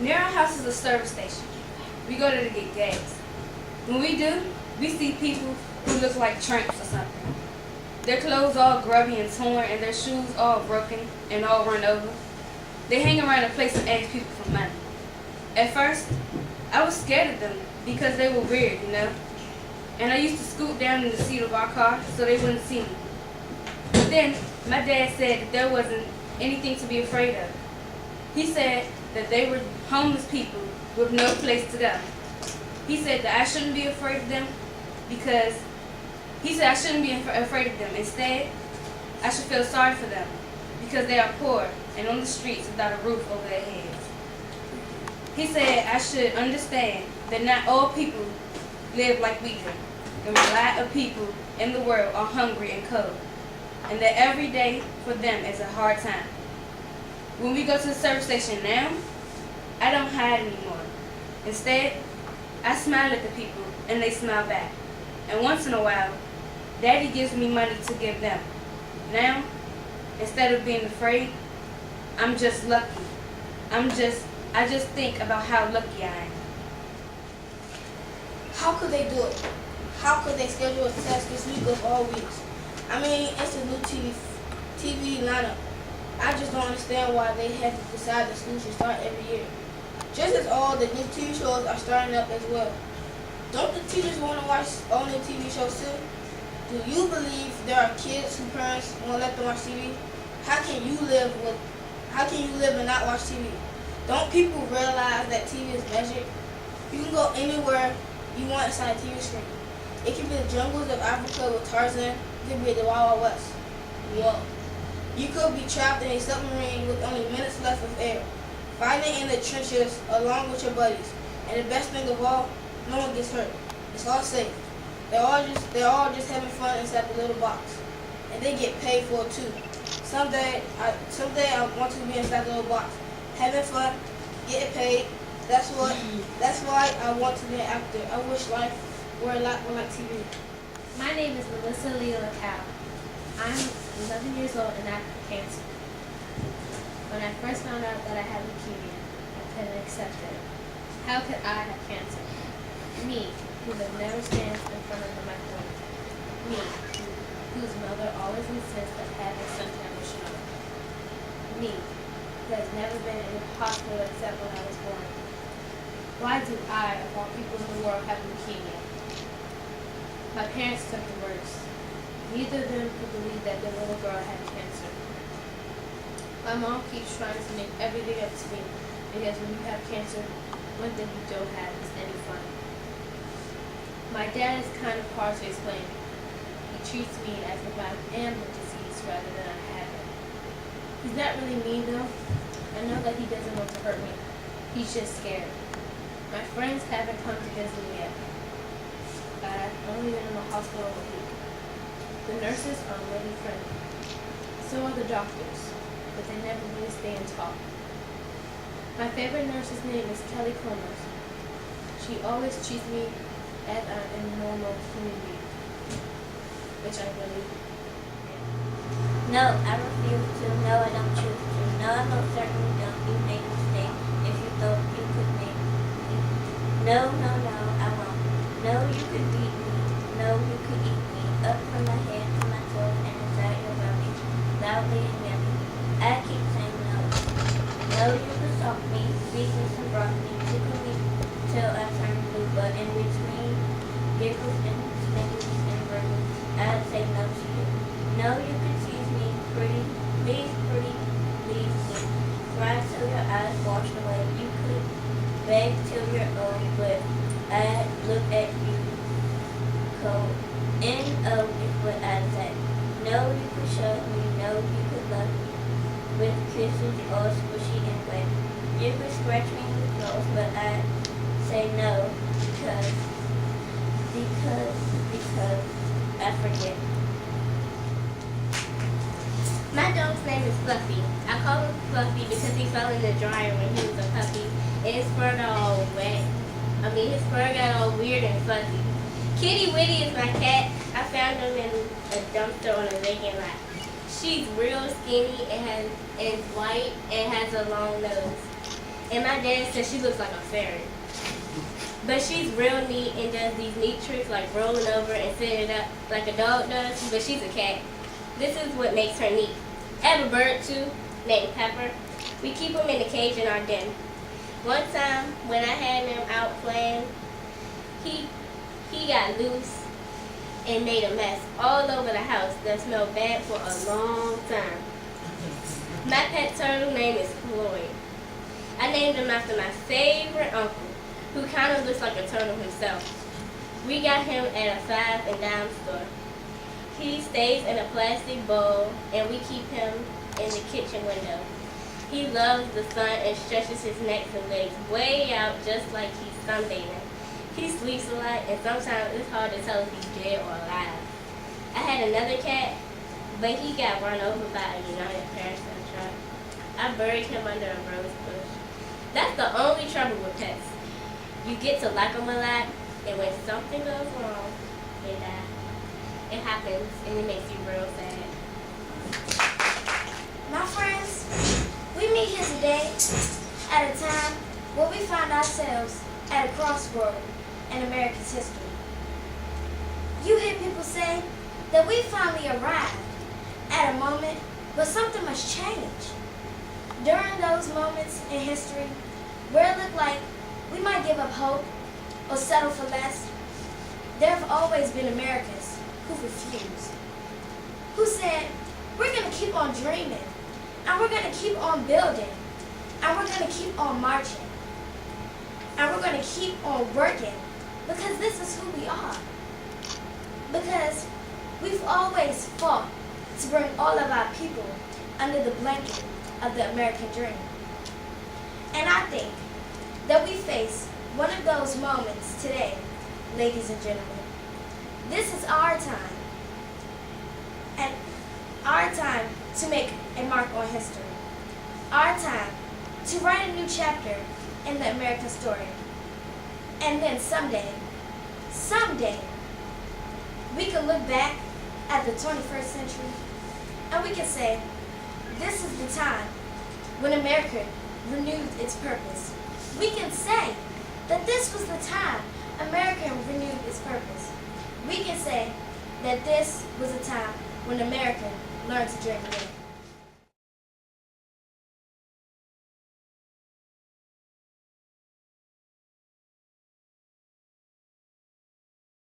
Near our house is a service station. We go there to get gas. When we do, we see people who look like tramps or something. Their clothes all grubby and torn, and their shoes all broken and all run over. They hang around the place and ask people for money. At first, I was scared of them because they were weird, and I used to scoot down in the seat of our car so they wouldn't see me. But then, my dad said that there wasn't anything to be afraid of. He said that they were homeless people with no place to go. He said that I shouldn't be afraid of them because Instead, I should feel sorry for them because they are poor and on the streets without a roof over their heads. He said I should understand that not all people live like we do. And a lot of people in the world are hungry and cold, and that every day for them is a hard time. When we go to the service station now, I don't hide anymore. Instead, I smile at the people and they smile back. And once in a while, Daddy gives me money to give them. Now, instead of being afraid, I'm just lucky. I just think about how lucky I am. How could they do it? How could they schedule a test this week of all weeks? I mean, it's a new TV lineup. I just don't understand why they have to decide the school should start every year. Just as all the new TV shows are starting up as well. Don't the teachers want to watch all new TV shows too? Do you believe there are kids whose parents won't let them watch TV? How can you live and not watch TV? Don't people realize that TV is measured? You can go anywhere you want inside a TV screen. It can be the jungles of Africa with Tarzan. It can be the Wild Wild West. Whoa. You could be trapped in a submarine with only minutes left of air, fighting in the trenches along with your buddies. And the best thing of all, no one gets hurt. It's all safe. They're all just having fun inside the little box, and they get paid for it too. Someday I want to be inside the little box, having fun, getting paid. That's why I want to be an actor. I wish life were a lot more like TV. My name is Melissa Leela Cow. I'm 11 years old and I have cancer. When I first found out that I had leukemia, I couldn't accept it. How could I have cancer? Me, who would never stand in front of the microwave. Me, whose mother always insists that having some kind of show. Me, who has never been in a hospital except when I was born. Why do I, of all people in the world, have leukemia? My parents took the worst. Neither of them could believe that their little girl had cancer. My mom keeps trying to make everything up to me because when you have cancer, one thing you don't have is any fun. My dad is kind of hard to explain. He treats me as if I am the disease rather than I have it. He's not really mean though. I know that he doesn't want to hurt me. He's just scared. My friends haven't come to visit me yet. I've only been in the hospital a week. The nurses are really friendly. So are the doctors, but they never really stay and talk. My favorite nurse's name is Kelly Comer. She always treats me as I'm a normal human being, which I really am. No, I refuse to. No, I don't choose to. No, I most certainly don't. You made a mistake if you thought you could make me. No, no, no, I won't. No, you could beat me. No, you could eat me. Up from my head to my toes and inside your belly, loudly and yummy. I keep saying no. No, you could stalk me, beat me some broccoli, tickle me till I turn blue, but in between giggles and sniggers and gurgles, I'd say no to you. No, you could tease me, pretty, please, me. Cry till your eyes wash away. You could beg till you're old, but I'd look at you cold. N-O is what I'd say. No, you could shove me. No, you could love me with kisses all squishy and wet. You could scratch me with claws, but I'd say no because I forget. My dog's name is Fluffy. I call him Fluffy because he fell in the dryer when he was a puppy, and his fur got all wet. His fur got all weird and fuzzy. Kitty Witty is my cat. I found him in a dumpster on a vacant lot. She's real skinny and is white and has a long nose. And my dad says she looks like a fairy. But she's real neat and does these neat tricks like rolling over and sitting up like a dog does, but she's a cat. This is what makes her neat. I have a bird too, named Pepper. We keep him in a cage in our den. One time when I had him out playing, he got loose and made a mess all over the house that smelled bad for a long time. My pet turtle name is Floyd. I named him after my favorite uncle, who kind of looks like a turtle himself. We got him at a 5 and dime store. He stays in a plastic bowl, and we keep him in the kitchen window. He loves the sun and stretches his neck and legs way out just like he's sunbathing. He sleeps a lot, and sometimes it's hard to tell if he's dead or alive. I had another cat, but he got run over by a United Parasite truck. I buried him under a rose bush. That's the only trouble with pets. You get to like them a lot, and when something goes wrong, they die. It happens, and it makes you real sad. My friends, we meet here today at a time where we find ourselves at a crossroad in America's history. You hear people say that we finally arrived at a moment where something must change. During those moments in history where it looked like we might give up hope or settle for less, there have always been Americans who refused, who said, we're going to keep on dreaming, and we're going to keep on building, and we're going to keep on marching, and we're going to keep on working, because this is who we are. Because we've always fought to bring all of our people under the blanket of the American dream. And I think that we face one of those moments today, ladies and gentlemen. This is our time, and our time to make a mark on history. Our time to write a new chapter in the American story. And then someday, we can look back at the 21st century and we can say, this is the time when America renewed its purpose. We can say that this was the time America renewed its purpose. We can say that this was a time when America learned to dream again.